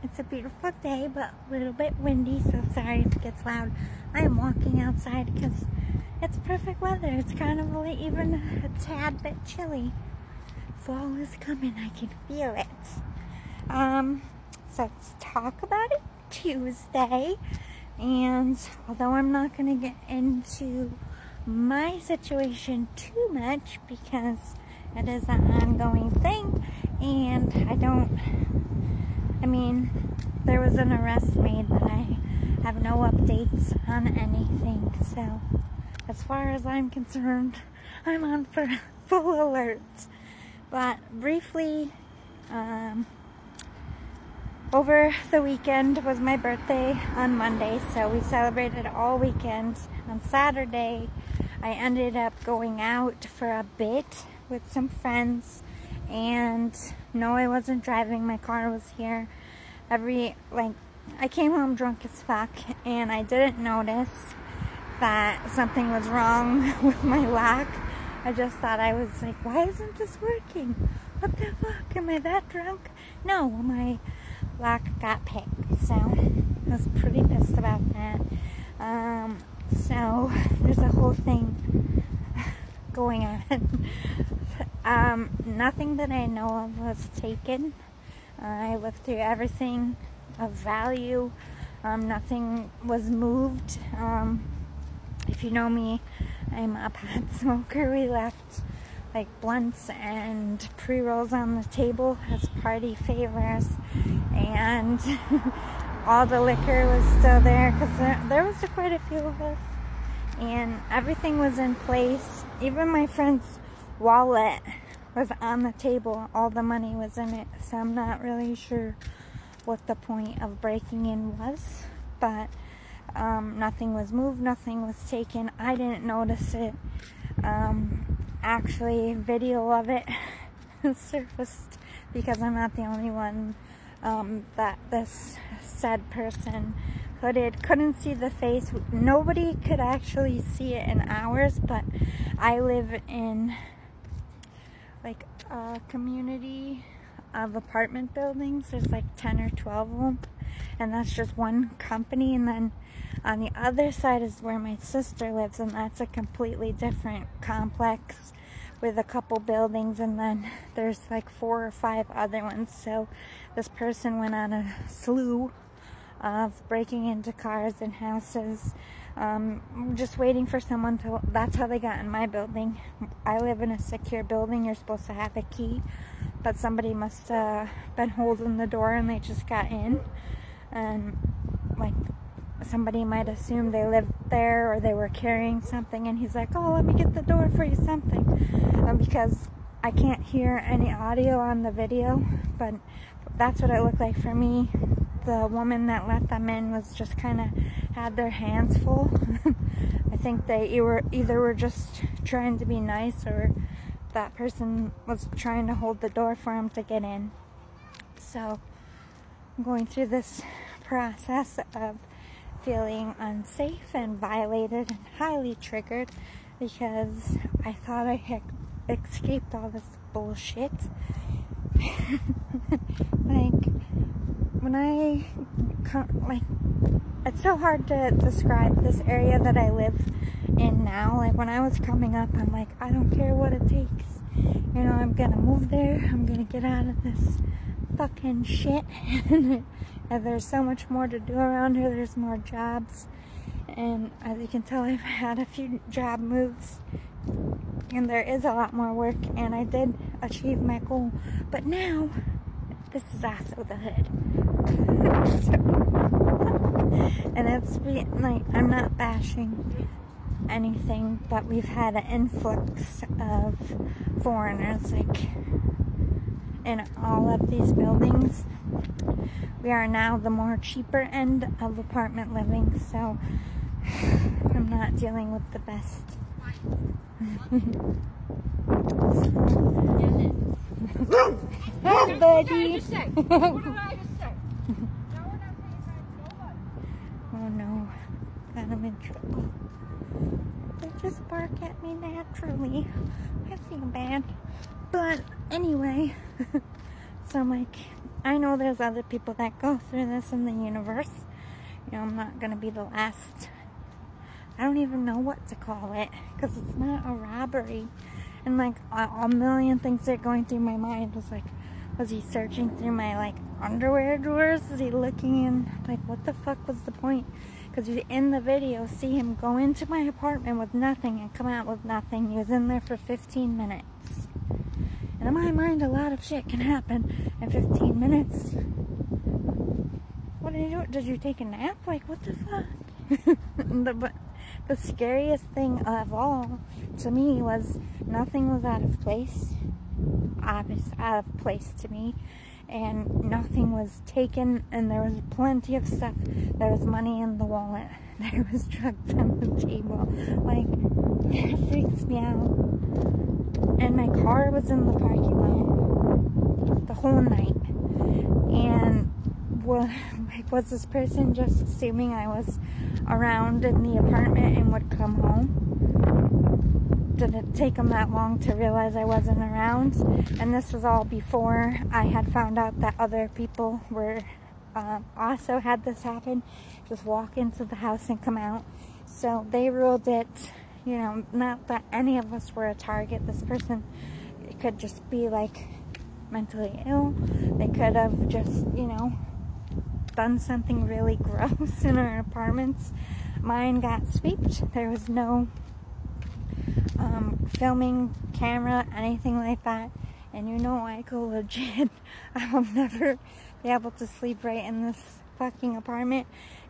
It's a beautiful day, but a little bit windy, so sorry if it gets loud. I am walking outside because it's perfect weather. It's kind of even a tad bit chilly. Fall is coming. I can feel it. So let's talk about it Tuesday. And although I'm not going to get into my situation too much because it is an ongoing thing, and there was an arrest made, but I have no updates on anything. So as far as I'm concerned, I'm on for full alert. But briefly, over the weekend was my birthday on Monday, so we celebrated all weekend. On Saturday, I ended up going out for a bit with some friends, and no, I wasn't driving. My car was here. I came home drunk as fuck, and I didn't notice that something was wrong with my lock. I just thought, I was like, why isn't this working? What the fuck? Am I that drunk? No, my lock got picked, so I was pretty pissed about that. So there's a whole thing going on. Nothing that I know of was taken. I looked through everything of value. Nothing was moved. If you know me, I'm a pot smoker. We left like blunts and pre-rolls on the table as party favors, and all the liquor was still there because there was quite a few of us, and everything was in place. Even my friend's wallet was on the table. All the money was in it, so I'm not really sure what the point of breaking in was, but nothing was moved, nothing was taken. I didn't notice it. Actually, video of it surfaced because I'm not the only one that this said person hooded. Couldn't see the face. Nobody could actually see it in ours, but I live in like a community of apartment buildings. There's like 10 or 12 of them, and that's just one company. And then on the other side is where my sister lives, and that's a completely different complex with a couple buildings, and then there's like 4 or 5 other ones. So this person went on a slew of breaking into cars and houses, just waiting for someone to. That's how they got in my building. I live in a secure building. You're supposed to have a key, but somebody must have been holding the door and they just got in, and like somebody might assume they lived there or they were carrying something, and he's like, oh, let me get the door for you, something, because I can't hear any audio on the video, but that's what it looked like for me. The woman that let them in was just kind of had their hands full. I think they either were just trying to be nice, or that person was trying to hold the door for him to get in. So I'm going through this process of feeling unsafe and violated and highly triggered because I thought I had escaped all this bullshit. It's so hard to describe this area that I live in now. Like, when I was coming up, I'm like, I don't care what it takes. You know, I'm gonna move there. I'm gonna get out of this fucking shit. And there's so much more to do around here. There's more jobs. And as you can tell, I've had a few job moves. And there is a lot more work. And I did achieve my goal. But now, this is also the hood. And it's like, I'm not bashing anything, but we've had an influx of foreigners, like, in all of these buildings. We are now the more cheaper end of apartment living, so I'm not dealing with the best. Hey, buddy. Oh no, got him in trouble. They just bark at me naturally. I feel bad. But anyway, so I'm like, I know there's other people that go through this in the universe. You know, I'm not going to be the last. I don't even know what to call it, because it's not a robbery. And like a million things are going through my mind. Was he searching through my like underwear drawers? Is he looking in? Like, what the fuck was the point? Because you in the video see him go into my apartment with nothing and come out with nothing. He was in there for 15 minutes. And in my mind, a lot of shit can happen in 15 minutes. What did you do? Did you take a nap? Like, what the fuck? But the scariest thing of all to me was nothing was out of place. Obviously out of place to me. And nothing was taken, and there was plenty of stuff. There was money in the wallet. There was drugs on the table. Like, it freaks me out. And my car was in the parking lot the whole night. And was this person just assuming I was around in the apartment and would come home? Did it take them that long to realize I wasn't around? And this was all before I had found out that other people were also had this happen. Just walk into the house and come out. So they ruled it, you know, not that any of us were a target. This person, it could just be like mentally ill. They could have just, you know, done something really gross in our apartments. Mine got swept. There was no filming camera, anything like that. And you know I go legit. I'll never be able to sleep right in this fucking apartment.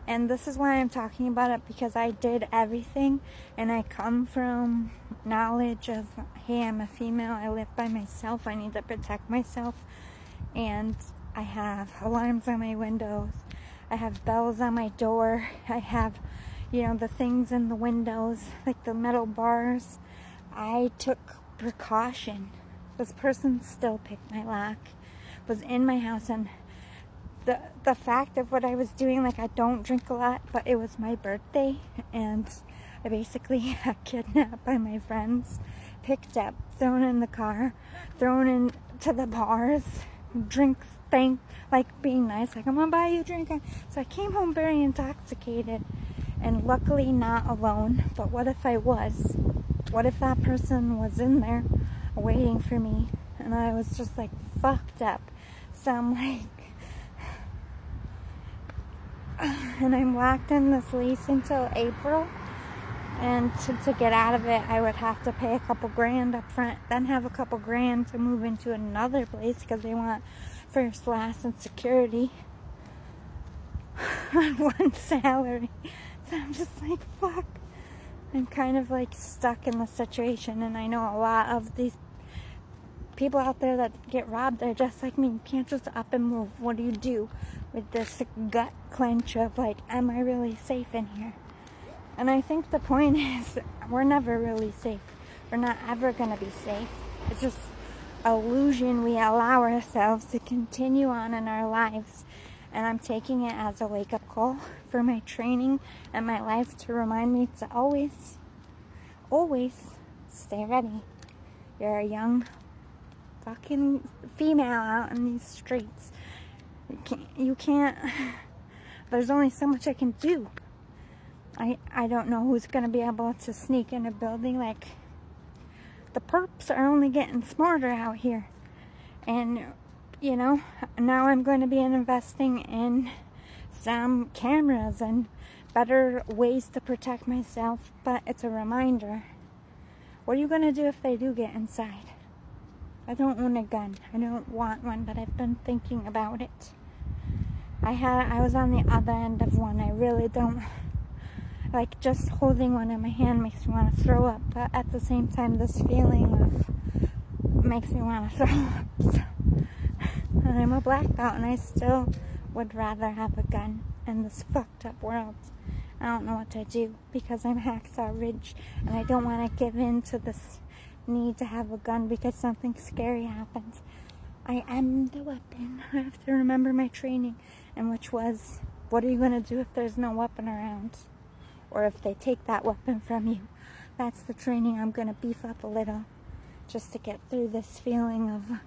And this is why I'm talking about it, because I did everything, and I come from knowledge of, hey, I'm a female, I live by myself, I need to protect myself. And I have alarms on my windows, I have bells on my door, I have, you know, the things in the windows, like the metal bars. I took precaution. This person still picked my lock, was in my house, and the fact of what I was doing, like, I don't drink a lot, but it was my birthday, and I basically got kidnapped by my friends, picked up, thrown in the car, thrown into the bars, drinks, like being nice, like, I'm gonna buy you a drink. So I came home very intoxicated, and luckily not alone. But what if I was? What if that person was in there waiting for me, and I was just like fucked up? So I'm like, and I'm locked in this lease until April, and to get out of it I would have to pay a couple grand up front, then have a couple grand to move into another place because they want first, last, and security on one salary. So I'm just like, fuck. I'm kind of like stuck in the situation, and I know a lot of these people out there that get robbed, they're just like me. You can't just up and move. What do you do with this gut clench of like, am I really safe in here? And I think the point is, we're never really safe. We're not ever going to be safe. It's just illusion we allow ourselves to continue on in our lives. And I'm taking it as a wake-up call for my training and my life to remind me to always stay ready. You're a young fucking female out in these streets. You can't, there's only so much I can do. I don't know who's going to be able to sneak in a building. Like, the perps are only getting smarter out here. And, you know, now I'm going to be investing in some cameras and better ways to protect myself. But it's a reminder. What are you going to do if they do get inside? I don't own a gun. I don't want one, but I've been thinking about it. I was on the other end of one. I really don't, like, just holding one in my hand makes me want to throw up, but at the same time this feeling of makes me want to throw up. So, and I'm a black belt, and I still would rather have a gun in this fucked up world. I don't know what to do because I'm Hacksaw Ridge, and I don't want to give in to this need to have a gun because something scary happens. I am the weapon. I have to remember my training, and which was, what are you going to do if there's no weapon around? Or if they take that weapon from you? That's the training I'm going to beef up a little, just to get through this feeling of,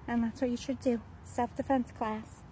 and that's what you should do. self-defense class.